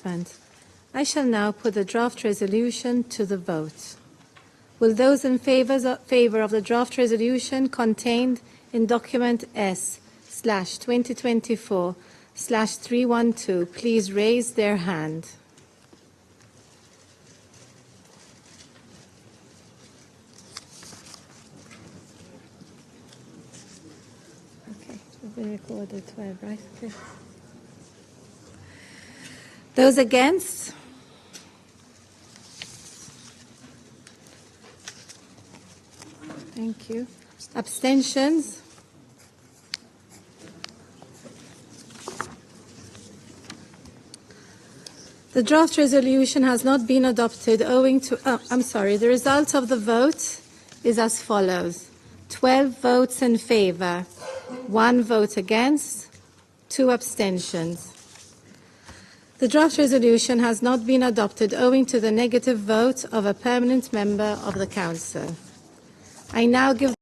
attachment. I shall now put the draft resolution to the vote. Will those in favor of the draft resolution contained in document S/2024/312 please raise their hand? Okay, we recorded 12, right? Okay. Those against? Thank you. Abstentions? The draft resolution has not been adopted owing to, the result of the vote is as follows. 12 votes in favor, 1 vote against, 2 abstentions. The draft resolution has not been adopted owing to the negative vote of a permanent member of the Council. I now give